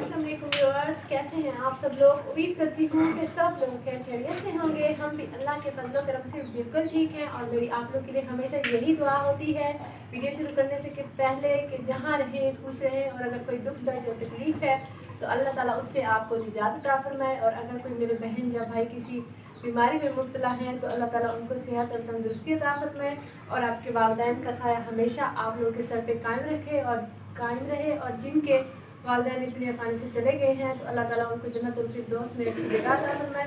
अस्सलाम वालेकुम व्यूअर्स, कैसे हैं आप सब लोग। उम्मीद करती हूँ कि सब लोग खैरियत से होंगे। हम भी अल्लाह के फजल करम से बिल्कुल ठीक हैं और मेरी आप लोग के लिए हमेशा यही दुआ होती है वीडियो शुरू करने से कि पहले कि जहाँ रहें खुश रहें, और अगर कोई दुख दर्द या तकलीफ़ है तो अल्लाह ताला उससे आपको निजात अता फरमाए, और अगर कोई मेरे बहन या भाई किसी बीमारी में मुब्तला हैं तो अल्लाह ताला उनको सेहत और तंदुरुस्ती अता फरमाए, और आपके वालिदैन का साया हमेशा आप लोगों के सर पे कायम रहे, और जिनके वालिदैन इस दुनिया पानी से चले गए हैं तो अल्लाह ताला उनको जन्नतुल फिरदौस में अच्छी जगह अता फरमाए।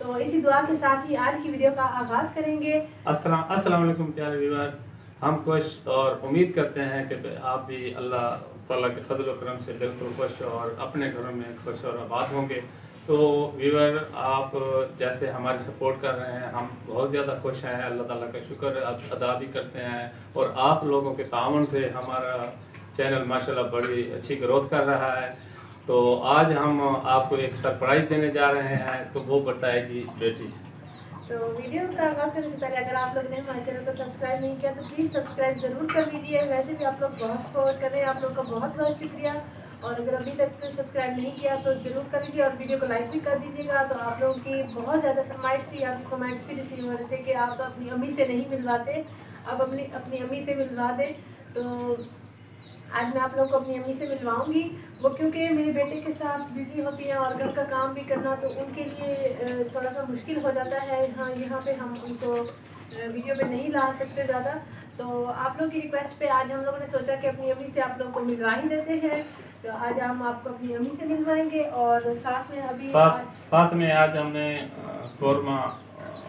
तो इसी दुआ के साथ ही आज की वीडियो का आगाज़ करेंगे। अस्सलाम वालेकुम प्यारे व्यूअर, हम खुश और उम्मीद करते हैं कि आप भी अल्लाह ताला के फजल और करम से बिल्कुल खुश और अपने घरों में खुश और आबाद होंगे। तो व्यूअर, आप जैसे हमारी सपोर्ट कर रहे हैं, हम बहुत ज़्यादा खुश हैं, अल्लाह ताला का शुक्र अदा भी करते हैं, और आप लोगों के ताउन से हमारा चैनल माशाल्लाह बड़ी अच्छी ग्रोथ कर रहा है। तो आज हम आपको एक सरप्राइज़ देने जा रहे हैं, तो वो बताएगी बेटी। तो वीडियो का आगाज़ करने से पहले अगर आप लोग ने हमारे चैनल को सब्सक्राइब नहीं किया तो प्लीज़ सब्सक्राइब ज़रूर कर लीजिए। वैसे भी आप लोग बहुत सपोर्ट कर रहे हैं, आप लोग का बहुत बहुत शुक्रिया। और अगर अभी तक सब्सक्राइब नहीं किया तो ज़रूर कर लीजिए और वीडियो को लाइक भी कर दीजिएगा। तो आप लोगों की बहुत ज़्यादा फरमाइश थी, आपके कमेंट्स भी रिसीव हो रहे थे कि आप अपनी अम्मी से नहीं मिलवाते, अब अपनी अम्मी से मिलवा दें। तो आज मैं आप लोगों को अपनी अम्मी से मिलवाऊंगी, वो क्योंकि मेरे बेटे के साथ बिज़ी होती हैं और घर का काम भी करना तो उनके लिए थोड़ा सा मुश्किल हो जाता है। हाँ, यहाँ पे हम उनको वीडियो पे नहीं ला सकते ज़्यादा। तो आप लोगों की रिक्वेस्ट पे आज हम लोगों ने सोचा कि अपनी अम्मी से आप लोगों को मिलवा ही देते हैं। तो आज हम आपको अपनी अम्मी से मिलवाएंगे, और साथ में साथ में आज हमने कौरमा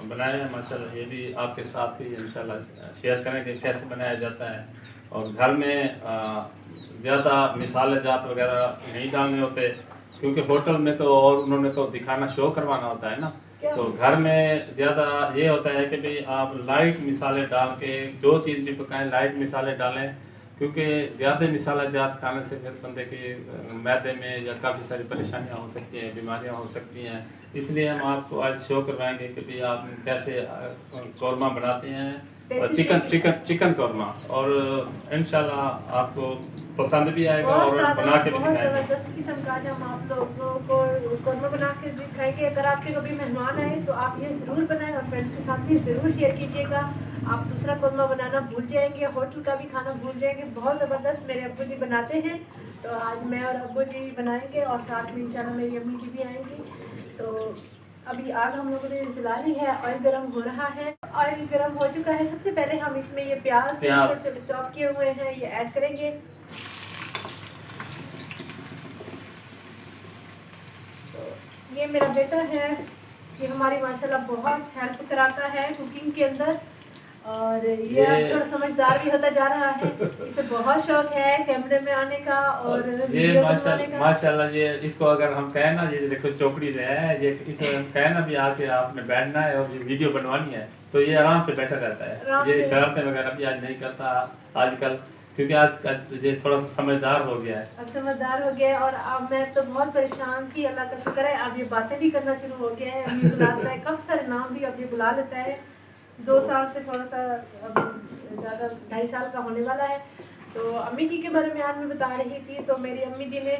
बनाया है माशाल्लाह। ये भी आपके साथ ही इंशाल्लाह शेयर करेंगे कैसे बनाया जाता है। और घर में ज़्यादा मिसाले जात वगैरह नहीं डालने होते, क्योंकि होटल में तो और उन्होंने तो दिखाना शो करवाना होता है ना। तो घर में ज़्यादा ये होता है कि भाई आप लाइट मिसाले डाल के जो चीज़ भी पकाएं लाइट मिसाले डालें, क्योंकि ज़्यादा मिसाला जात खाने से फिर बंदे के मैदे में या काफ़ी सारी परेशानियां हो सकती हैं, बीमारियां हो सकती हैं। इसलिए हम आपको आज शो करवाएंगे कि भाई आप कैसे कौरमा बनाते हैं, और चिकन कौरमा, और इंशाल्लाह आपको पसंद भी आएगा और बना के भी दिखाएंगे। ज़बरदस्त किस्म का हम आप लोगों को कौरमा बना के दिखाएंगे। अगर आपके कभी मेहमान आए तो आप ये ज़रूर बनाएं और फ्रेंड्स के साथ भी ज़रूर शेयर कीजिएगा। आप दूसरा कौरमा बनाना भूल जाएंगे, होटल का भी खाना भूल जाएंगे। बहुत ज़बरदस्त मेरे अब्बू जी बनाते हैं। तो आज मैं और अब्बू जी बनाएंगे और साथ में इंशाल्लाह मेरी अम्मी जी भी आएंगी। तो अभी आग हम लोगों ने जला ली है, ऑयल गर्म हो रहा है, ऑयल गर्म हो चुका है। सबसे पहले हम इसमें ये प्याज चॉप किए हुए हैं ये ऐड करेंगे। तो ये मेरा बेटा है, ये हमारी माशाल्लाह बहुत हेल्प कराता है कुकिंग के अंदर, और ये थोड़ा समझदार भी होता जा रहा है। इसे बहुत शौक है कैमरे में आने का और ये माशाल्लाह ये इसको अगर हम कहें ना, ये देखो चौकड़ी जो है, ये इसे हम कहें ना भी आके आपने बैठना है और ये वीडियो बनवानी है, तो ये आराम से बैठा रहता है। ये शरारतें वगैरह भी आज नहीं करता आजकल, क्योंकि आज ये थोड़ा सा समझदार हो गया है। अब समझदार हो गया है, और अब मैं तो बहुत परेशान थी, अल्लाह का शुक्र है अब ये बातें भी करना शुरू हो गया है। अभी बुलाता है, काफ़ी सारे नाम भी अब ये बुला लेता है। 2 साल से थोड़ा सा अब ज़्यादा 2.5 साल का होने वाला है। तो अम्मी जी के बारे में आज मैं बता रही थी। तो मेरी अम्मी जी ने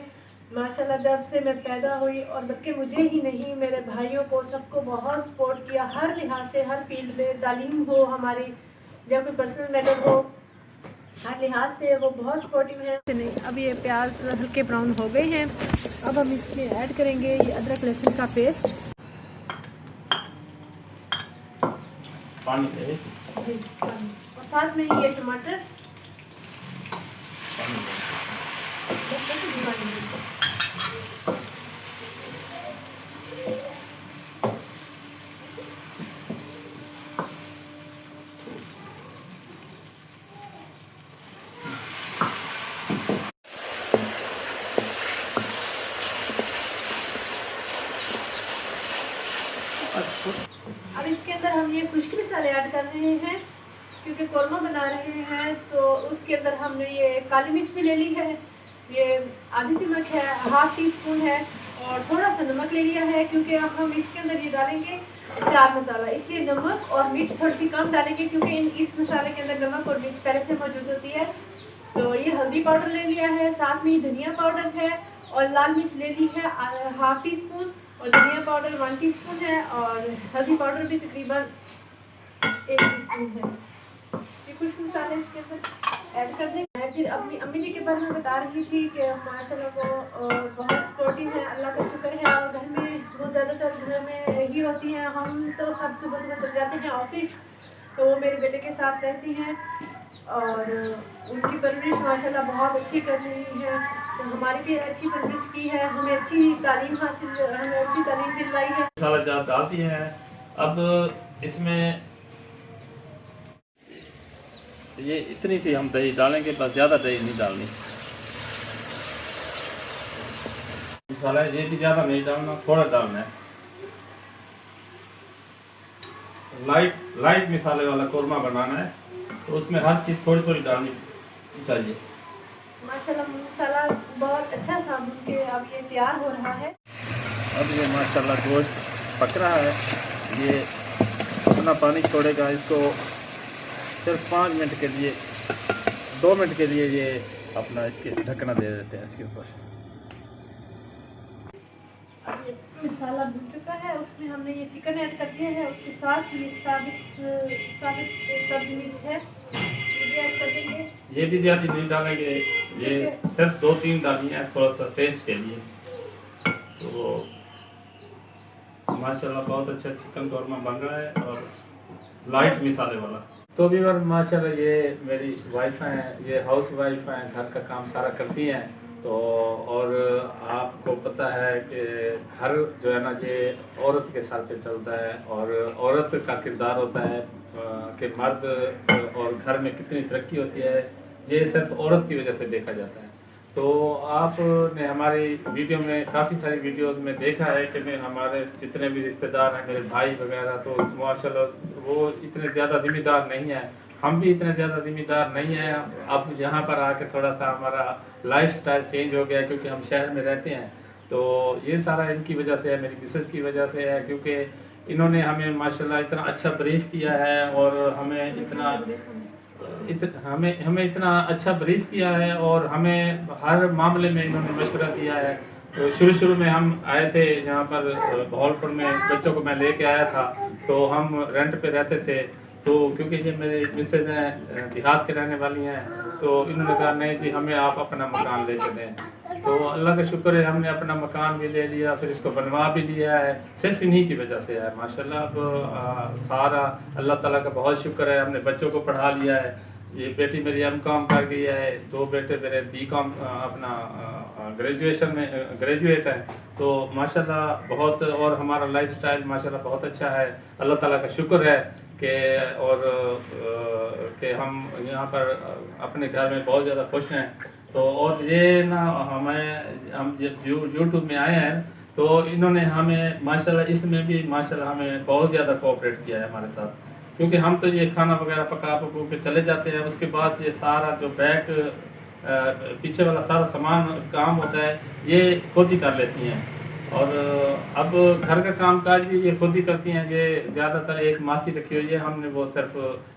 माशाल्लाह जब से मैं पैदा हुई, और बल्कि मुझे ही नहीं मेरे भाइयों को सबको बहुत सपोर्ट किया, हर लिहाज से, हर फील्ड में, तालीम हो हमारी या कोई पर्सनल मैटर हो, हर लिहाज से वो बहुत सपोर्टिव है। अब ये प्याज हल्के ब्राउन हो गए हैं। अब हम इसमें ऐड करेंगे ये अदरक लहसुन का पेस्ट, पानी और साथ में ये टमाटर। अब इसके अंदर हम ये खुश्क मसाले ऐड कर रहे हैं, क्योंकि कौरमा बना रहे हैं। तो उसके अंदर हमने ये काली मिर्च भी ले ली है, ये आधी चम्मच है, ½ टीस्पून है, और थोड़ा सा नमक ले लिया है, क्योंकि अब हम इसके अंदर ये डालेंगे चाट मसाला, इसलिए नमक और मिर्च थोड़ी सी कम डालेंगे, क्योंकि इस मसाले के अंदर नमक और मिर्च पहले से मौजूद होती है। तो ये हल्दी पाउडर ले लिया है, साथ में धनिया पाउडर है, और लाल मिर्च ले ली है ½ टीस्पून, और धनिया पाउडर 1 टीस्पून है, और हल्दी पाउडर भी तकरीबन 1 टीस्पून है। ये कुछ मसाले इसके अंदर ऐड कर दें। मैं फिर अपनी अम्मी जी के बारे में बता रही थी कि माशाल्लाह वो बहुत सपोर्टिव है, अल्लाह का शुक्र है। और घर में वो ज़्यादातर घर में ही होती हैं, हम तो सब सुबह सुबह चल जाते हैं ऑफिस, तो वो मेरे बेटे के साथ रहती हैं और उनकी परवरिश माशाल्लाह बहुत अच्छी कर रही है। तो हमारी भी अच्छी परवरिश की है, हमें अच्छी तालीम दिलवाई है। मसाला जात डालती हैं। अब इसमें ये इतनी सी हम दही डालेंगे, बस ज़्यादा दही नहीं डालनी। मसाला ये भी ज़्यादा नहीं डालना, थोड़ा डालना है। लाइट मसाले वाला कोरमा बनाना है, तो उसमें हर चीज़ थोड़ी थोड़ी डालनी चाहिए। माशाल्लाह मसाला बहुत अच्छा सा भून के अब ये तैयार हो रहा है। अब ये माशाल्लाह गोश्त पक रहा है, ये अपना पानी छोड़ेगा। इसको सिर्फ 5 मिनट के लिए, 2 मिनट के लिए ये अपना इसके ढकना दे देते हैं इसके ऊपर। अब ये मसाला भून चुका है, उसमें हमने ये चिकन ऐड कर दिया है, उसके साथ ये साबित सब्जी मिर्च है, ये भी ऐड कर देंगे। ये भी ज़्यादा नहीं डालेंगे, ये सिर्फ 2-3 डाली है थोड़ा सा टेस्ट के लिए। तो माशाल्लाह बहुत अच्छा चिकन कौरमा बन रहा है और लाइट मसाले वाला। तो भी माशाल्लाह ये मेरी वाइफ हैं, ये हाउस वाइफ हैं, घर का काम सारा करती हैं। तो और आपको पता है कि घर जो है ना ये औरत के सर पे चलता है, और औरत का किरदार होता है कि मर्द और घर में कितनी तरक्की होती है, ये सिर्फ औरत की वजह से देखा जाता है। तो आपने हमारी वीडियो में काफ़ी सारी वीडियोस में देखा है कि मैं हमारे जितने भी रिश्तेदार हैं, मेरे भाई वगैरह, तो माशाल्लाह वो इतने ज़्यादा जिम्मेदार नहीं हैं, हम भी इतने ज़्यादा जिम्मेदार नहीं हैं। अब यहाँ पर आके थोड़ा सा हमारा लाइफस्टाइल चेंज हो गया, क्योंकि हम शहर में रहते हैं। तो ये सारा इनकी वजह से है, मेरी मिसेस की वजह से है, क्योंकि इन्होंने हमें माशाल्लाह इतना अच्छा ब्रीफ किया है और हमें हमें इतना अच्छा ब्रीफ किया है, और हमें हर मामले में इन्होंने मशवरा दिया है। तो शुरू में हम आए थे यहाँ पर बहावलपुर में, बच्चों को मैं लेके आया था, तो हम रेंट पे रहते थे। तो क्योंकि ये मेरे मिसेज हैं देहात के रहने वाली हैं, तो इन्होंने कहा नहीं जी हमें आप अपना मकान लेके दें। तो अल्लाह का शुक्र है हमने अपना मकान भी ले लिया, फिर इसको बनवा भी लिया है, सिर्फ इन्हीं की वजह से है माशाल्लाह। अब सारा अल्लाह ताला का बहुत शुक्र है, हमने बच्चों को पढ़ा लिया है। ये बेटी मेरी M.Com कर गई है, 2 बेटे मेरे B.Com अपना ग्रेजुएशन में ग्रेजुएट हैं। तो माशाल्लाह बहुत, और हमारा लाइफस्टाइल माशाल्लाह बहुत अच्छा है, अल्लाह ताला का शुक्र है कि कि हम यहाँ पर अपने घर में बहुत ज़्यादा खुश हैं। तो और ये ना हम जब यूट्यूब में आए हैं, तो इन्होंने हमें माशाल्लाह इसमें भी माशाल्लाह हमें बहुत ज़्यादा कोऑपरेट किया है हमारे साथ, क्योंकि हम तो ये खाना वगैरह पका के चले जाते हैं, उसके बाद ये सारा जो बैक पीछे वाला सारा सामान काम होता है ये खुद ही कर लेती हैं। और अब घर का काम काज भी ये खुद ही करती हैं। ये ज़्यादातर एक मासी रखी हुई है हमने, वो सिर्फ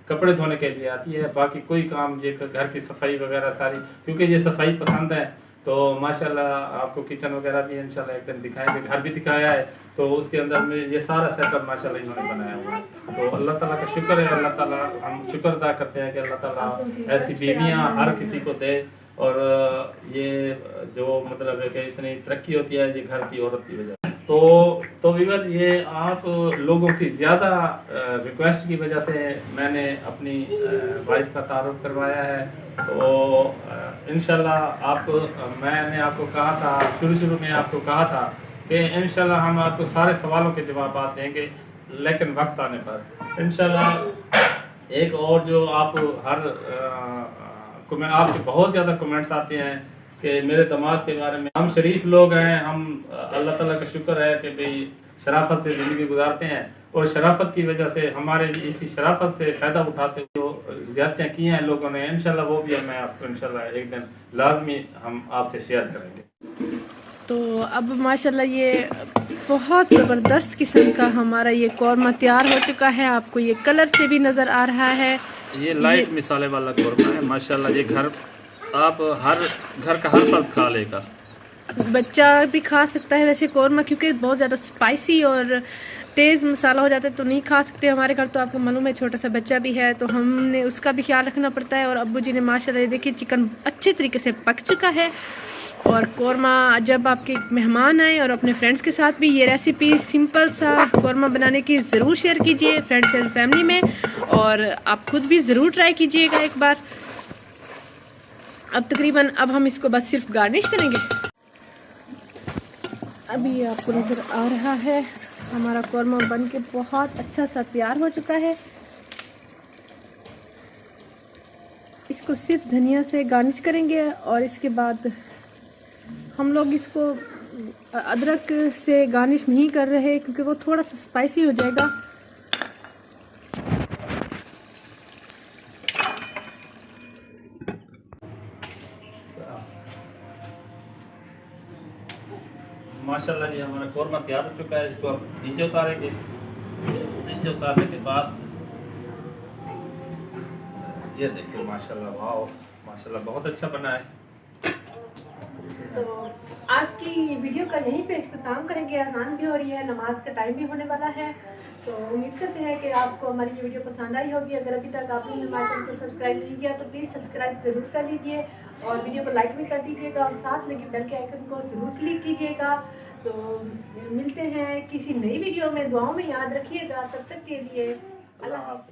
कपड़े धोने के लिए आती है, बाकी कोई काम ये घर की सफाई वगैरह सारी, क्योंकि ये सफाई पसंद है। तो माशाल्लाह आपको किचन वगैरह भी इंशाल्लाह एक दिन दिखाएंगे, घर भी दिखाया है, तो उसके अंदर में ये सारा सेटअप माशाल्लाह इन्होंने बनाया हुआ है। तो अल्लाह ताला का शुक्र है, अल्लाह ताला हम शुक्र अदा करते हैं कि अल्लाह ताला ऐसी बीवियाँ हर किसी को दे। और ये जो मतलब है कि इतनी तरक्की होती है ये घर की औरत की वजह से। तो विवर ये आप लोगों की ज़्यादा रिक्वेस्ट की वजह से मैंने अपनी वाइफ का तारुफ करवाया है। तो इंशाल्लाह मैंने आपको कहा था, शुरू में आपको कहा था कि इंशाल्लाह हम आपको सारे सवालों के जवाब देंगे, लेकिन वक्त आने पर इंशाल्लाह। एक और जो आप आपके बहुत ज़्यादा कमेंट्स आते हैं कि मेरे दामाद के बारे में, हम शरीफ लोग हैं, हम अल्लाह ताला का शुक्र है कि भाई शराफत से ज़िंदगी गुजारते हैं, और शराफत की वजह से हमारे इसी शराफत से फ़ायदा उठाते हुए जो ज़्यादतियाँ की हैं लोगों ने, इंशाल्लाह वो भी मैं आपको इंशाल्लाह एक दिन लाजमी हम आपसे शेयर करेंगे। तो अब माशाल्लाह ये बहुत ज़बरदस्त किस्म का हमारा ये कौरमा तैयार हो चुका है। आपको ये कलर से भी नज़र आ रहा है, ये लाइट मिसाले वाला कौरमा है माशाल्लाह। ये घर का हर फर्द खा लेगा। बच्चा भी खा सकता है वैसे कौरमा, क्योंकि बहुत ज़्यादा स्पाइसी और तेज़ मसाला हो जाता है तो नहीं खा सकते। हमारे घर तो आपको मालूम है छोटा सा बच्चा भी है, तो हमने उसका भी ख्याल रखना पड़ता है। और अब्बू जी ने माशाल्लाह देखिए चिकन अच्छे तरीके से पक चुका है। और कौरमा जब आपके मेहमान आए और अपने फ्रेंड्स के साथ भी ये रेसिपी सिंपल सा कौरमा बनाने की ज़रूर शेयर कीजिए फ्रेंड्स एंड फैमिली में, और आप खुद भी ज़रूर ट्राई कीजिएगा एक बार। अब हम इसको बस सिर्फ गार्निश करेंगे। अभी आपको नज़र आ रहा है हमारा कौरमा बन के बहुत अच्छा सा तैयार हो चुका है। इसको सिर्फ धनिया से गार्निश करेंगे और इसके बाद हम लोग इसको अदरक से गार्निश नहीं कर रहे क्योंकि वो थोड़ा सा स्पाइसी हो जाएगा। माशाल्लाह जी हमारा कौरमा तैयार हो चुका है। इसको अब नीचे उतारेंगे। नीचे उतारने के बाद ये देखिए माशाल्लाह, वाह माशाल्लाह बहुत अच्छा बना है। तो आज की वीडियो का यहीं पे इख्तिताम करेंगे। अज़ान भी हो रही है, नमाज का टाइम भी होने वाला है। तो उम्मीद करते हैं कि आपको हमारी ये वीडियो पसंद आई होगी। अगर अभी तक आपने हमारे चैनल को सब्सक्राइब नहीं किया तो प्लीज़ सब्सक्राइब ज़रूर कर लीजिए और वीडियो को लाइक भी कर दीजिएगा और साथ लगे बेल के आइकन को ज़रूर क्लिक कीजिएगा। तो मिलते हैं किसी नई वीडियो में। दुआओं में याद रखिएगा। तब तक के लिए अल्लाह हाफ़िज़।